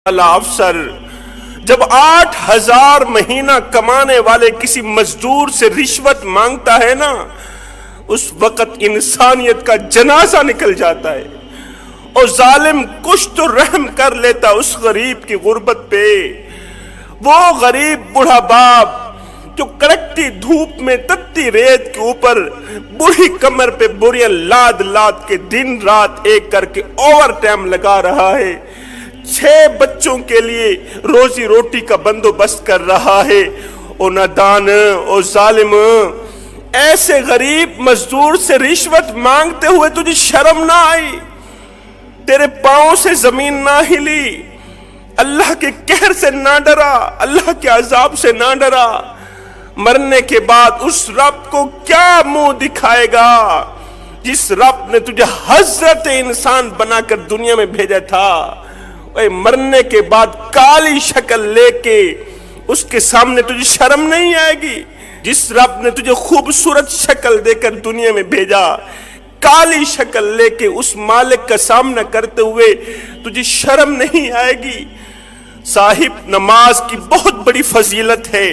افسر جب 8,000 مہینہ کمانے والے کسی مزدور سے رشوت مانگتا ہے نا، اس وقت انسانیت کا جنازہ نکل جاتا ہے، اور ظالم کچھ تو رحم کر لیتا اس غریب کی غربت پہ۔ وہ غریب بوڑھا باپ جو کڑکتی دھوپ میں تتی ریت کے اوپر بوڑھی کمر پہ بوریاں لاد لاد کے دن رات ایک کر کے اوور ٹائم لگا رہا ہے، 6 بچوں کے لیے روزی روٹی کا بندوبست کر رہا ہے، اور نادان اور ظالم ایسے غریب مزدور سے رشوت مانگتے ہوئے تجھے شرم نہ آئی؟ تیرے پاؤں سے زمین نہ ہلی؟ اللہ کے قہر سے نہ ڈرا؟ اللہ کے عذاب سے نہ ڈرا؟ مرنے کے بعد اس رب کو کیا منہ دکھائے گا جس رب نے تجھے حضرت انسان بنا کر دنیا میں بھیجا تھا؟ مرنے کے بعد کالی شکل لے کے اس کے سامنے تجھے شرم نہیں آئے گی؟ جس رب نے تجھے خوبصورت شکل دے کر دنیا میں بھیجا، کالی شکل لے کے اس مالک کا سامنا کرتے ہوئے تجھے شرم نہیں آئے گی؟ صاحب، نماز کی بہت بڑی فضیلت ہے،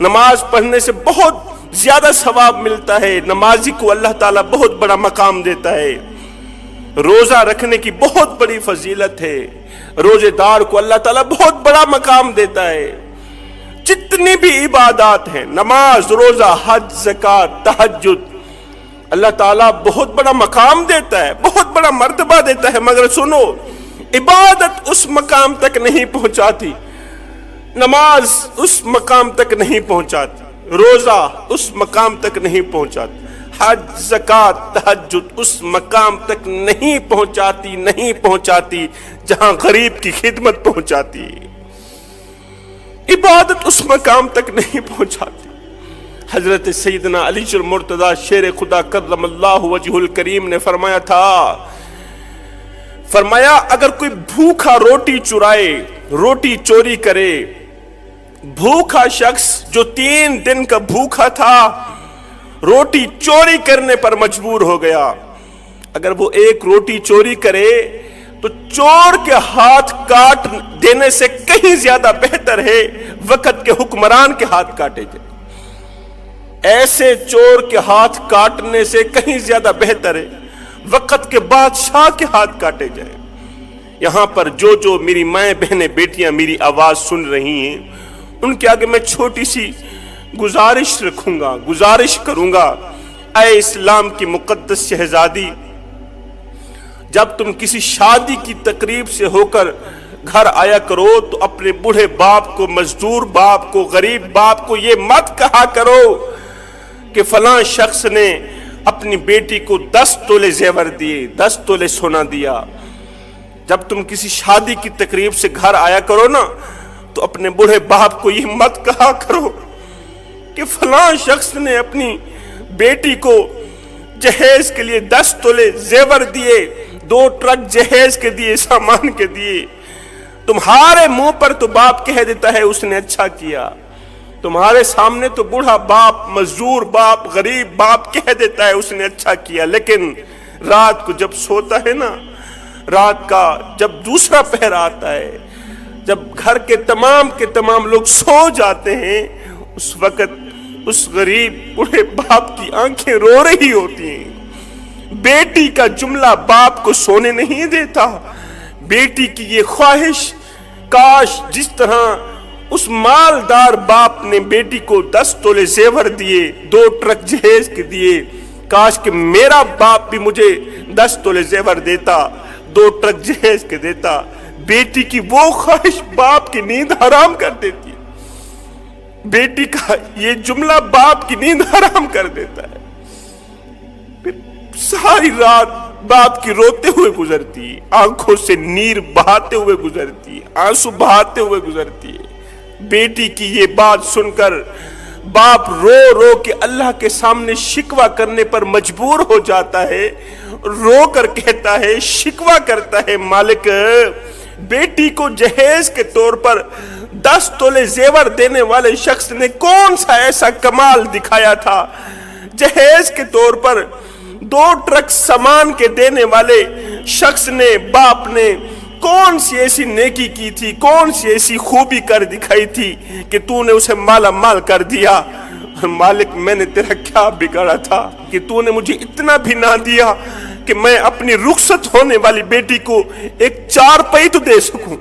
نماز پڑھنے سے بہت زیادہ ثواب ملتا ہے، نمازی کو اللہ تعالیٰ بہت بڑا مقام دیتا ہے۔ روزہ رکھنے کی بہت بڑی فضیلت ہے، روزے دار کو اللہ تعالیٰ بہت بڑا مقام دیتا ہے۔ جتنی بھی عبادات ہیں، نماز، روزہ، حج، زکوٰۃ، تہجد، اللہ تعالیٰ بہت بڑا مقام دیتا ہے، بہت بڑا مرتبہ دیتا ہے، مگر سنو، عبادت اس مقام تک نہیں پہنچاتی، نماز اس مقام تک نہیں پہنچاتی، روزہ اس مقام تک نہیں پہنچاتی، حج، زکوٰۃ، تہجد اس مقام تک نہیں پہنچاتی جہاں غریب کی خدمت پہنچاتی۔ عبادت اس مقام تک نہیں پہنچاتی۔ حضرت سیدنا علی المرتضیٰ شیر خدا کرم اللہ وجہ الکریم نے فرمایا تھا، فرمایا اگر کوئی بھوکا روٹی چرائے، روٹی چوری کرے، بھوکا شخص جو 3 دن کا بھوکا تھا روٹی چوری کرنے پر مجبور ہو گیا، اگر وہ ایک روٹی چوری کرے تو چور کے ہاتھ کاٹ دینے سے کہیں زیادہ بہتر ہے وقت کے حکمران کے ہاتھ کاٹے جائے۔ ایسے چور کے ہاتھ کاٹنے سے کہیں زیادہ بہتر ہے وقت کے بادشاہ کے ہاتھ کاٹے جائے۔ یہاں پر جو میری مائیں بہنیں بیٹیاں میری آواز سن رہی ہیں، ان کے آگے میں چھوٹی سی گزارش کروں گا، اے اسلام کی مقدس شہزادی، جب تم کسی شادی کی تقریب سے ہو کر گھر آیا کرو تو اپنے بوڑھے باپ کو، مزدور باپ کو، غریب باپ کو یہ مت کہا کرو کہ فلاں شخص نے اپنی بیٹی کو 10 تولے زیور دیے، 10 تولے سونا دیا۔ جب تم کسی شادی کی تقریب سے گھر آیا کرو نا تو اپنے بوڑھے باپ کو یہ مت کہا کرو کہ فلاں شخص نے اپنی بیٹی کو جہیز کے لیے 10 تولے زیور دیے، 2 ٹرک جہیز کے دیے، سامان کے دیے۔ تمہارے منہ پر تو باپ کہہ دیتا ہے اس نے اچھا کیا، تمہارے سامنے تو بوڑھا باپ، مزدور باپ، غریب باپ کہہ دیتا ہے اس نے اچھا کیا، لیکن رات کو جب سوتا ہے نا، رات کا جب دوسرا پہر آتا ہے، جب گھر کے تمام لوگ سو جاتے ہیں، اس وقت اس غریب بوڑھے باپ کی آنکھیں رو رہی ہوتی ہیں۔ بیٹی کا جملہ باپ کو سونے نہیں دیتا، بیٹی کی یہ خواہش، کاش جس طرح اس مالدار باپ نے بیٹی کو 10 تولے زیور دیے، 2 ٹرک جہیز کے دیے، کاش کہ میرا باپ بھی مجھے 10 تولے زیور دیتا، 2 ٹرک جہیز کے دیتا۔ بیٹی کی وہ خواہش باپ کی نیند حرام کر دیتی ہے، بیٹی کا یہ جملہ باپ کی نیند حرام کر دیتا ہے۔ پھر ساری رات باپ کی روتے ہوئے گزرتی ہے، آنکھوں سے نیر بہاتے ہوئے گزرتی ہے، آنسو بہاتے ہوئے گزرتی ہے۔ بیٹی کی یہ بات سن کر باپ رو کے اللہ کے سامنے شکوہ کرنے پر مجبور ہو جاتا ہے، رو کر کہتا ہے، شکوہ کرتا ہے، مالک، بیٹی کو جہیز کے طور پر 10 تولے زیور دینے والے شخص نے کون سا ایسا کمال دکھایا تھا؟ جہیز کے طور پر 2 ٹرک سامان کے دینے والے شخص نے، باپ نے کون سی ایسی نیکی کی تھی, کون سی ایسی خوبی کر دکھائی تھی کہ تو نے اسے مالا مال کر دیا. مالک میں نے تیرا کیا بگاڑا تھا کہ تو نے مجھے اتنا بھی نہ دیا کہ میں اپنی رخصت ہونے والی بیٹی کو ایک 4 پئی تو دے سکوں,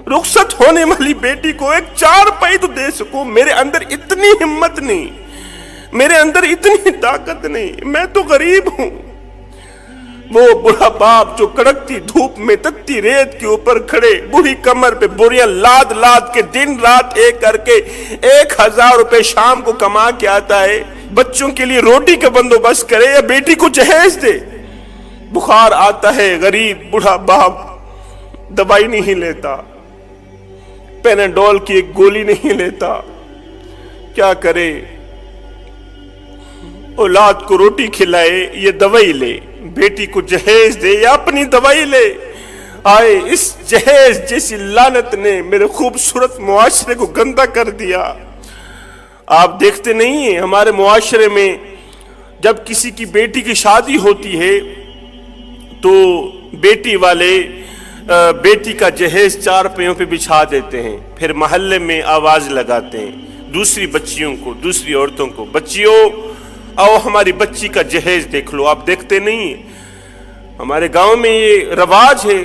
رخصت ہونے والی بیٹی کو ایک 4 پئی تو دے سکوں. میرے اندر اتنی ہمت نہیں, میرے اندر اتنی طاقت نہیں, میں تو غریب ہوں. وہ بڑا باپ جو کڑکتی دھوپ میں تتی ریت کے اوپر کھڑے بوڑھی کمر پہ بوریاں لاد لاد کے دن رات ایک کر کے 1000 روپے شام کو کما کے آتا ہے, بچوں کے لیے روٹی کا بندوبست کرے یا بیٹی کو جہیز دے. بخار آتا ہے, غریب بڑھا باپ دوائی نہیں لیتا, پیناڈول کی ایک گولی نہیں لیتا, کیا کرے؟ اولاد کو روٹی کھلائے یا دوائی لے, بیٹی کو جہیز دے یا اپنی دوائی لے. آئے اس جہیز جیسی لعنت نے میرے خوبصورت معاشرے کو گندا کر دیا. آپ دیکھتے نہیں ہیں ہمارے معاشرے میں جب کسی کی بیٹی کی شادی ہوتی ہے تو بیٹی والے بیٹی کا جہیز 4 پہیوں پہ بچھا دیتے ہیں, پھر محلے میں آواز لگاتے ہیں دوسری بچیوں کو, دوسری عورتوں کو, بچیوں آؤ ہماری بچی کا جہیز دیکھ لو. آپ دیکھتے نہیں ہیں ہمارے گاؤں میں یہ رواج ہے,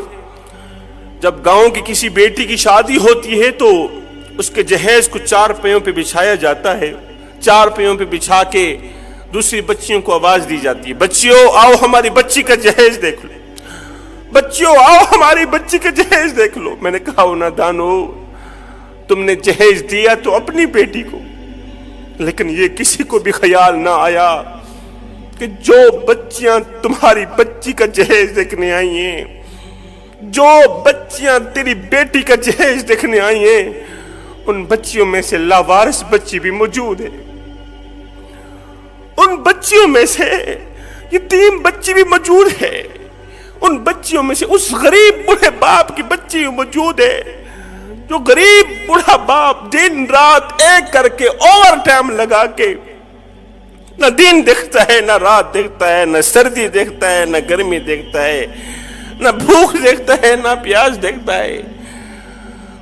جب گاؤں کی کسی بیٹی کی شادی ہوتی ہے تو اس کے جہیز کو 4 پہیوں پہ بچھایا جاتا ہے. 4 پہیوں پہ بچھا کے دوسری بچیوں کو آواز دی جاتی ہے, بچیوں آؤ ہماری بچی کا جہیز دیکھ لو, بچیوں آؤ ہماری بچی کا جہیز دیکھ لو. میں نے کہا نادانو, تم نے جہیز دیا تو اپنی بیٹی کو, لیکن یہ کسی کو بھی خیال نہ آیا کہ جو بچیاں تمہاری بچی کا جہیز دیکھنے آئی ہیں, جو بچیاں تیری بیٹی کا جہیز دیکھنے آئی ہیں, ان بچیوں میں سے لاوارث بچی بھی موجود ہے, ان بچیوں میں سے یتیم بچی بھی موجود ہے, ان بچیوں میں سے اس غریب بوڑھے باپ کی بچی موجود ہے جو غریب بوڑھا باپ دن رات ایک کر کے اوور ٹائم لگا کے نہ دن دیکھتا ہے نہ رات دیکھتا ہے, نہ سردی دیکھتا ہے نہ گرمی دیکھتا ہے, نہ بھوک دیکھتا ہے نہ پیاس دیکھتا ہے.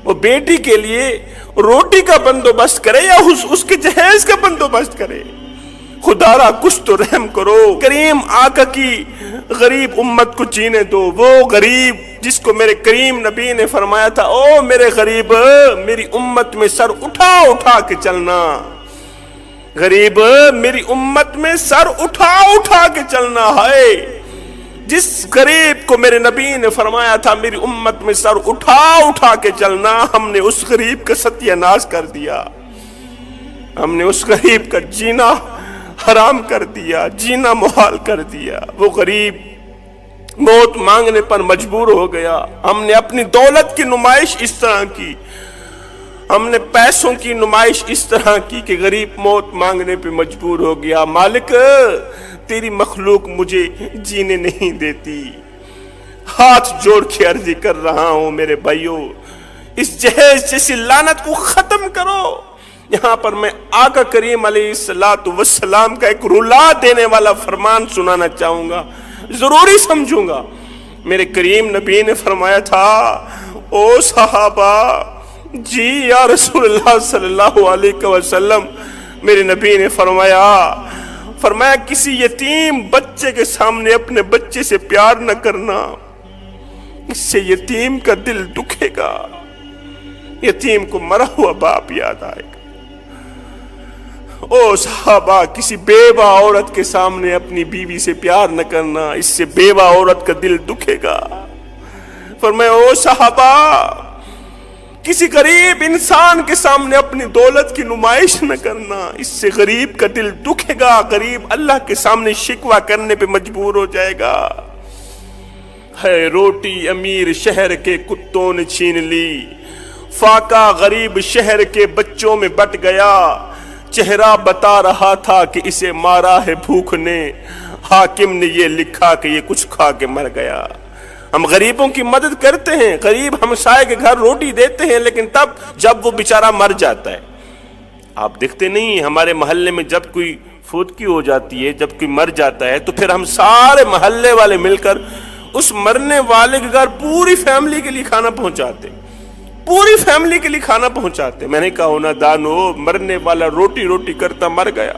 وہ بیٹی کے لیے روٹی کا بندوبست کرے یا اس کے جہیز کا بندوبست کرے. خدا را کچھ تو رحم کرو, کریم آقا کی غریب امت کو جینے دو. وہ غریب جس کو میرے کریم نبی نے فرمایا تھا او میرے غریب میری امت میں سر اٹھا اٹھا کے چلنا, غریب میری امت میں سر اٹھا اٹھا کے چلنا ہے. جس غریب کو میرے نبی نے فرمایا تھا میری امت میں سر اٹھا اٹھا کے چلنا, ہم نے اس غریب کا ستیہ ناش کر دیا, ہم نے اس غریب کا جینا حرام کر دیا, جینا محال کر دیا. وہ غریب موت مانگنے پر مجبور ہو گیا. ہم نے اپنی دولت کی نمائش اس طرح کی, ہم نے پیسوں کی نمائش اس طرح کی کہ غریب موت مانگنے پہ مجبور ہو گیا. مالک تیری مخلوق مجھے جینے نہیں دیتی, ہاتھ جوڑ کے عرضی کر رہا ہوں میرے بھائیوں, اس جہیز جیسی لعنت کو ختم کرو. یہاں پر میں آقا کریم علیہ السلام کا ایک رلا دینے والا فرمان سنانا چاہوں گا, ضروری سمجھوں گا. میرے کریم نبی نے فرمایا تھا او صحابہ جی یا رسول اللہ صلی اللہ علیہ وسلم, میرے نبی نے فرمایا کسی یتیم بچے کے سامنے اپنے بچے سے پیار نہ کرنا, اس سے یتیم کا دل دکھے گا, یتیم کو مرا ہوا باپ یاد آئے گا. او صحابہ کسی بیوہ عورت کے سامنے اپنی بیوی سے پیار نہ کرنا, اس سے بیوہ عورت کا دل دکھے گا. فرمایا او صحابہ کسی غریب انسان کے سامنے اپنی دولت کی نمائش نہ کرنا, اس سے غریب کا دل دکھے گا, غریب اللہ کے سامنے شکوہ کرنے پہ مجبور ہو جائے گا. ہے روٹی امیر شہر کے کتوں نے چھین لی, فاقہ غریب شہر کے بچوں میں بٹ گیا, چہرہ بتا رہا تھا کہ اسے مارا ہے بھوک نے, حاکم نے یہ لکھا کہ یہ کچھ کھا کے مر گیا. ہم غریبوں کی مدد کرتے ہیں, غریب ہمسائے کے گھر روٹی دیتے ہیں, لیکن تب جب وہ بیچارہ مر جاتا ہے. آپ دیکھتے نہیں ہمارے محلے میں جب کوئی فوتگی ہو جاتی ہے, جب کوئی مر جاتا ہے تو پھر ہم سارے محلے والے مل کر اس مرنے والے کے گھر پوری فیملی کے لیے کھانا پہنچاتے، پوری فیملی کے لیے کھانا پہنچاتے۔ میں نے کہا ہونا دانو، مرنے والا روٹی روٹی کرتا مر گیا،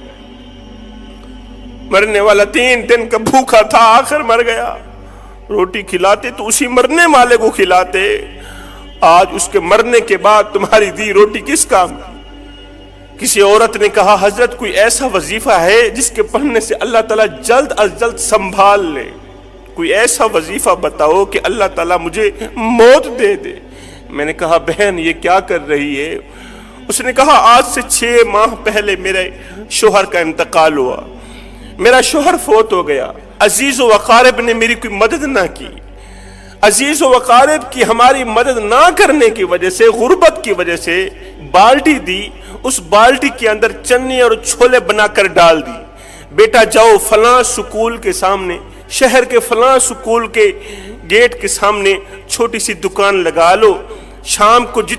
مرنے والا 3 دن کا بھوکا تھا، آخر مر گیا۔ روٹی کھلاتے تو اسی مرنے والے کو کھلاتے، آج اس کے مرنے کے بعد تمہاری دی روٹی کس کام کی؟ کسی عورت نے کہا حضرت کوئی ایسا وظیفہ ہے جس کے پڑھنے سے اللہ تعالیٰ جلد از جلد سنبھال لے، کوئی ایسا وظیفہ بتاؤ کہ اللہ تعالیٰ مجھے موت دے دے۔ میں نے کہا بہن یہ کیا کر رہی ہے؟ اس نے کہا آج سے 6 ماہ پہلے میرے شوہر کا انتقال ہوا، میرا شوہر فوت ہو گیا، عزیز و اقارب نے میری کوئی مدد نہ کی، عزیز و اقارب کی ہماری مدد نہ کرنے کی وجہ سے، غربت کی وجہ سے بالٹی دی، اس بالٹی کے اندر چنی اور چھولے بنا کر ڈال دی، بیٹا جاؤ فلاں سکول کے سامنے، شہر کے فلاں سکول کے گیٹ کے سامنے چھوٹی سی دکان لگا لو، شام کو